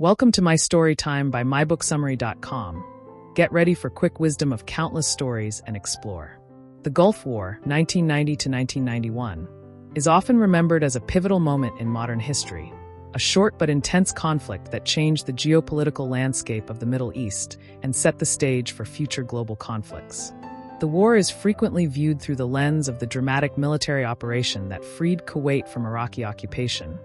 Welcome to my story time by mybooksummary.com. Get ready for quick wisdom of countless stories and explore. The Gulf War, 1990 to 1991, is often remembered as a pivotal moment in modern history, a short but intense conflict that changed the geopolitical landscape of the Middle East and set the stage for future global conflicts. The war is frequently viewed through the lens of the dramatic military operation that freed Kuwait from Iraqi occupation,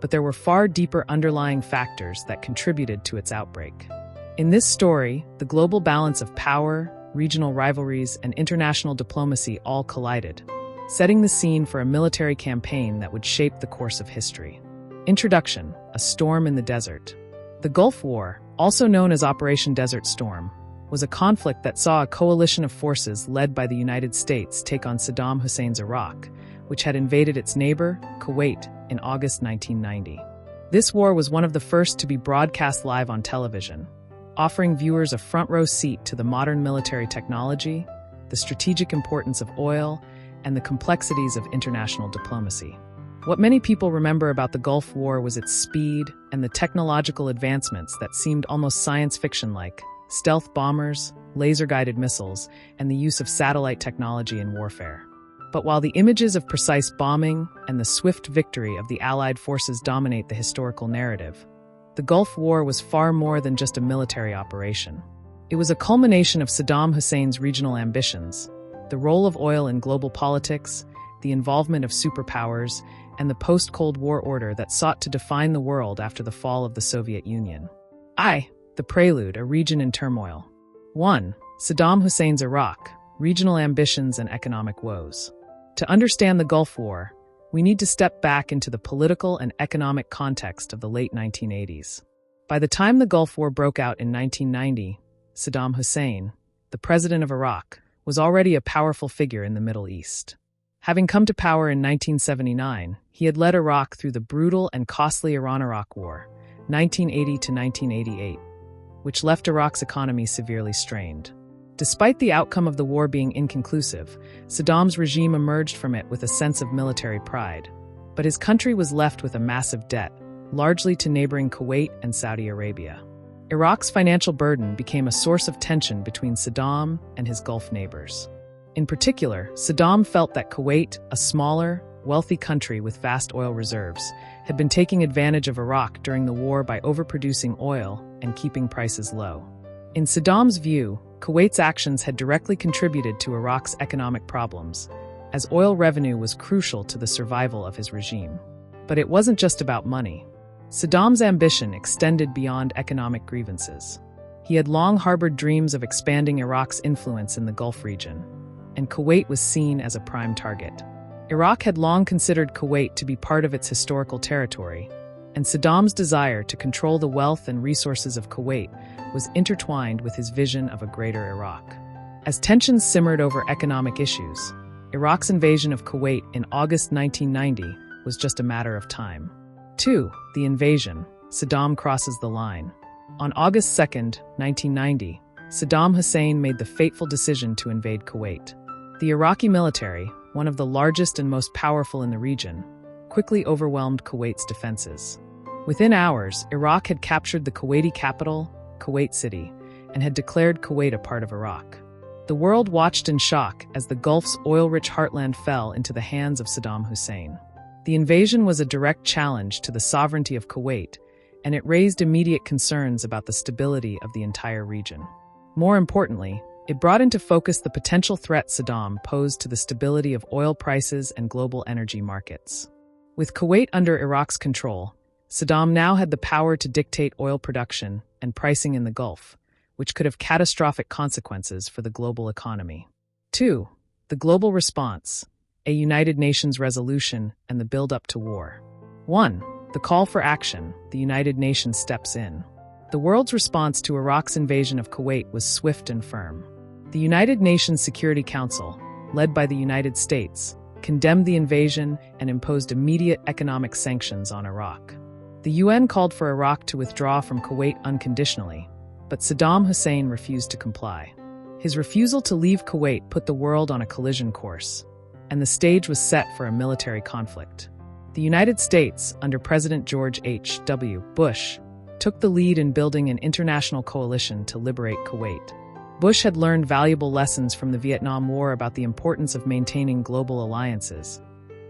but there were far deeper underlying factors that contributed to its outbreak. In this story, the global balance of power, regional rivalries, and international diplomacy all collided, setting the scene for a military campaign that would shape the course of history. Introduction: A storm in the desert. The Gulf War, also known as Operation Desert Storm, was a conflict that saw a coalition of forces led by the United States take on Saddam Hussein's Iraq, which had invaded its neighbor, Kuwait, in August 1990. This war was one of the first to be broadcast live on television, offering viewers a front-row seat to the modern military technology, the strategic importance of oil, and the complexities of international diplomacy. What many people remember about the Gulf War was its speed and the technological advancements that seemed almost science fiction-like: stealth bombers, laser-guided missiles, and the use of satellite technology in warfare. But while the images of precise bombing and the swift victory of the Allied forces dominate the historical narrative, the Gulf War was far more than just a military operation. It was a culmination of Saddam Hussein's regional ambitions, the role of oil in global politics, the involvement of superpowers, and the post-Cold War order that sought to define the world after the fall of the Soviet Union. The Prelude, a region in turmoil. 1. Saddam Hussein's Iraq, regional ambitions and economic woes. To understand the Gulf War, we need to step back into the political and economic context of the late 1980s. By the time the Gulf War broke out in 1990, Saddam Hussein, the president of Iraq, was already a powerful figure in the Middle East. Having come to power in 1979, he had led Iraq through the brutal and costly Iran-Iraq War, 1980 to 1988, which left Iraq's economy severely strained. Despite the outcome of the war being inconclusive, Saddam's regime emerged from it with a sense of military pride. But his country was left with a massive debt, largely to neighboring Kuwait and Saudi Arabia. Iraq's financial burden became a source of tension between Saddam and his Gulf neighbors. In particular, Saddam felt that Kuwait, a smaller, wealthy country with vast oil reserves, had been taking advantage of Iraq during the war by overproducing oil and keeping prices low. In Saddam's view, Kuwait's actions had directly contributed to Iraq's economic problems, as oil revenue was crucial to the survival of his regime. But it wasn't just about money. Saddam's ambition extended beyond economic grievances. He had long harbored dreams of expanding Iraq's influence in the Gulf region, and Kuwait was seen as a prime target. Iraq had long considered Kuwait to be part of its historical territory, and Saddam's desire to control the wealth and resources of Kuwait was intertwined with his vision of a greater Iraq. As tensions simmered over economic issues, Iraq's invasion of Kuwait in August 1990 was just a matter of time. 2. The invasion. Saddam crosses the line. On August 2, 1990, Saddam Hussein made the fateful decision to invade Kuwait. The Iraqi military, one of the largest and most powerful in the region, quickly overwhelmed Kuwait's defenses. Within hours, Iraq had captured the Kuwaiti capital, Kuwait City, and had declared Kuwait a part of Iraq. The world watched in shock as the Gulf's oil-rich heartland fell into the hands of Saddam Hussein. The invasion was a direct challenge to the sovereignty of Kuwait, and it raised immediate concerns about the stability of the entire region. More importantly, it brought into focus the potential threat Saddam posed to the stability of oil prices and global energy markets. With Kuwait under Iraq's control, Saddam now had the power to dictate oil production and pricing in the Gulf, which could have catastrophic consequences for the global economy. 2. The global response, a United Nations resolution, and the build-up to war. 1. The call for action, the United Nations steps in. The world's response to Iraq's invasion of Kuwait was swift and firm. The United Nations Security Council, led by the United States, condemned the invasion and imposed immediate economic sanctions on Iraq. The UN called for Iraq to withdraw from Kuwait unconditionally, but Saddam Hussein refused to comply. His refusal to leave Kuwait put the world on a collision course, and the stage was set for a military conflict. The United States, under President George H.W. Bush, took the lead in building an international coalition to liberate Kuwait. Bush had learned valuable lessons from the Vietnam War about the importance of maintaining global alliances.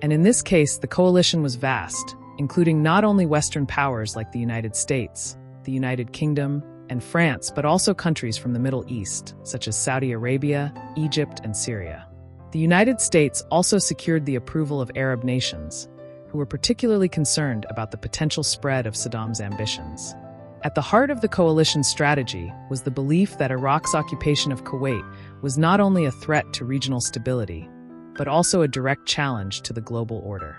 And in this case, the coalition was vast, including not only Western powers like the United States, the United Kingdom, and France, but also countries from the Middle East, such as Saudi Arabia, Egypt, and Syria. The United States also secured the approval of Arab nations, who were particularly concerned about the potential spread of Saddam's ambitions. At the heart of the coalition's strategy was the belief that Iraq's occupation of Kuwait was not only a threat to regional stability, but also a direct challenge to the global order.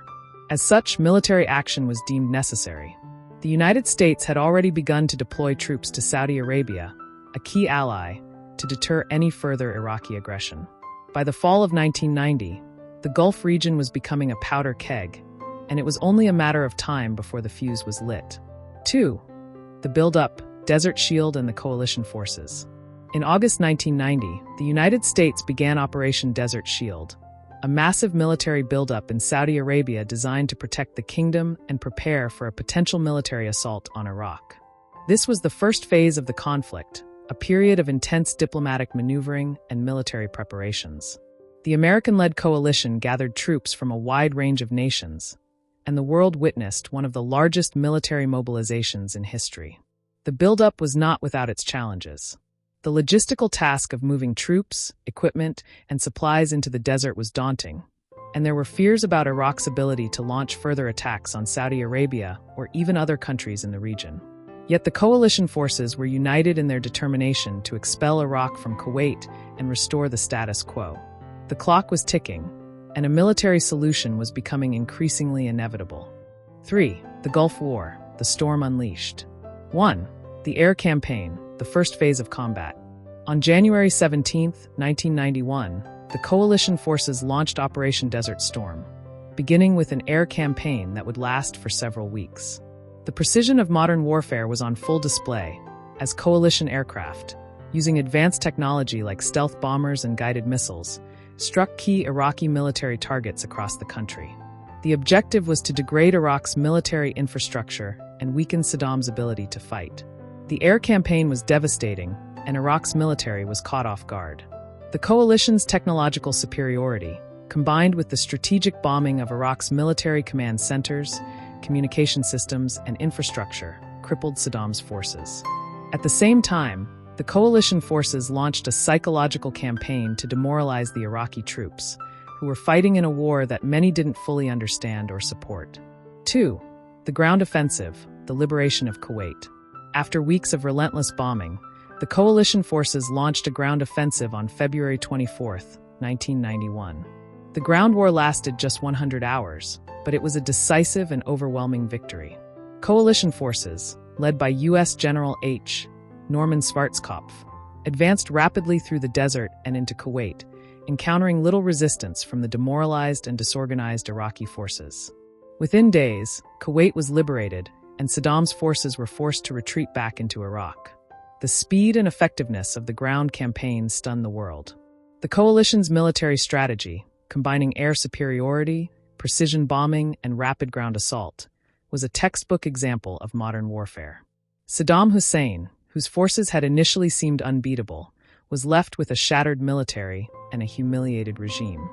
As such, military action was deemed necessary. The United States had already begun to deploy troops to Saudi Arabia, a key ally, to deter any further Iraqi aggression. By the fall of 1990, the Gulf region was becoming a powder keg, and it was only a matter of time before the fuse was lit. 2. The build-up, Desert Shield and the coalition forces. In August 1990, the United States began Operation Desert Shield, a massive military buildup in Saudi Arabia designed to protect the kingdom and prepare for a potential military assault on Iraq. This was the first phase of the conflict, a period of intense diplomatic maneuvering and military preparations. The American-led coalition gathered troops from a wide range of nations, and the world witnessed one of the largest military mobilizations in history. The buildup was not without its challenges. The logistical task of moving troops, equipment, and supplies into the desert was daunting, and there were fears about Iraq's ability to launch further attacks on Saudi Arabia or even other countries in the region. Yet the coalition forces were united in their determination to expel Iraq from Kuwait and restore the status quo. The clock was ticking, and a military solution was becoming increasingly inevitable. 3. The Gulf War, the storm unleashed. 1. The air campaign, the first phase of combat. On January 17, 1991, the coalition forces launched Operation Desert Storm, beginning with an air campaign that would last for several weeks. The precision of modern warfare was on full display, as coalition aircraft, using advanced technology like stealth bombers and guided missiles, struck key Iraqi military targets across the country. The objective was to degrade Iraq's military infrastructure and weaken Saddam's ability to fight. The air campaign was devastating, and Iraq's military was caught off guard. The coalition's technological superiority, combined with the strategic bombing of Iraq's military command centers, communication systems, and infrastructure, crippled Saddam's forces. At the same time, the coalition forces launched a psychological campaign to demoralize the Iraqi troops, who were fighting in a war that many didn't fully understand or support. 2. The ground offensive, the liberation of Kuwait. After weeks of relentless bombing, the coalition forces launched a ground offensive on February 24, 1991. The ground war lasted just 100 hours, but it was a decisive and overwhelming victory. Coalition forces, led by U.S. General H. Norman Schwarzkopf, advanced rapidly through the desert and into Kuwait, encountering little resistance from the demoralized and disorganized Iraqi forces. Within days, Kuwait was liberated, and Saddam's forces were forced to retreat back into Iraq. The speed and effectiveness of the ground campaign stunned the world. The coalition's military strategy, combining air superiority, precision bombing, and rapid ground assault, was a textbook example of modern warfare. Saddam Hussein, whose forces had initially seemed unbeatable, was left with a shattered military and a humiliated regime.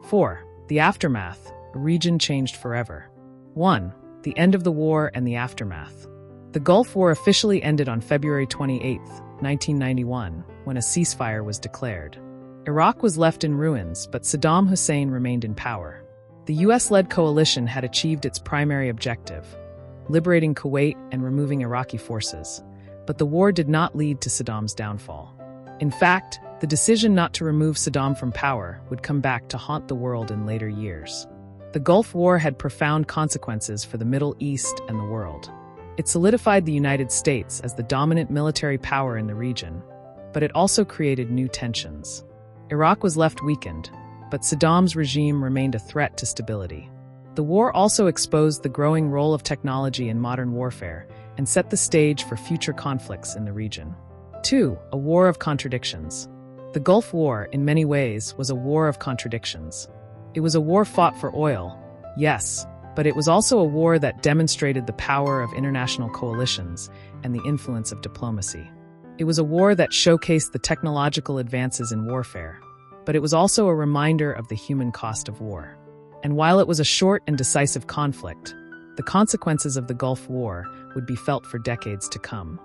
4. The aftermath, a region changed forever. 1. The end of the war and the aftermath. The Gulf War officially ended on February 28, 1991, when a ceasefire was declared. Iraq was left in ruins, but Saddam Hussein remained in power. The U.S.-led coalition had achieved its primary objective, liberating Kuwait and removing Iraqi forces, but the war did not lead to Saddam's downfall. In fact, the decision not to remove Saddam from power would come back to haunt the world in later years. The Gulf War had profound consequences for the Middle East and the world. It solidified the United States as the dominant military power in the region, but it also created new tensions. Iraq was left weakened, but Saddam's regime remained a threat to stability. The war also exposed the growing role of technology in modern warfare and set the stage for future conflicts in the region. 2. A war of contradictions. The Gulf War, in many ways, was a war of contradictions. It was a war fought for oil, yes, But it was also a war that demonstrated the power of international coalitions and the influence of diplomacy. It was a war that showcased the technological advances in warfare, but it was also a reminder of the human cost of war. And while it was a short and decisive conflict, the consequences of the Gulf War would be felt for decades to come.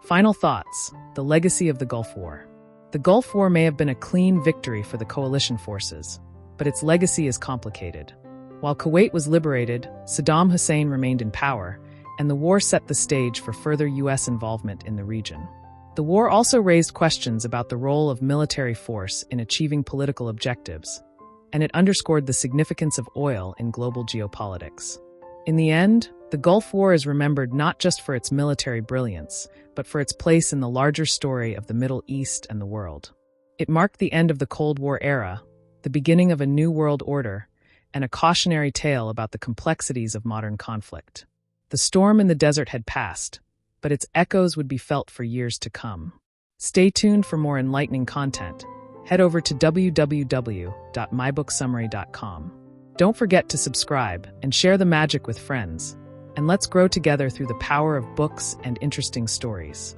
Final thoughts: the legacy of the Gulf War. The Gulf War may have been a clean victory for the coalition forces, but its legacy is complicated. While Kuwait was liberated, Saddam Hussein remained in power, and the war set the stage for further U.S. involvement in the region. The war also raised questions about the role of military force in achieving political objectives, and it underscored the significance of oil in global geopolitics. In the end, the Gulf War is remembered not just for its military brilliance, but for its place in the larger story of the Middle East and the world. It marked the end of the Cold War era, the beginning of a new world order, and a cautionary tale about the complexities of modern conflict. The storm in the desert had passed, but its echoes would be felt for years to come. Stay tuned for more enlightening content. Head over to www.mybooksummary.com. Don't forget to subscribe and share the magic with friends, and let's grow together through the power of books and interesting stories.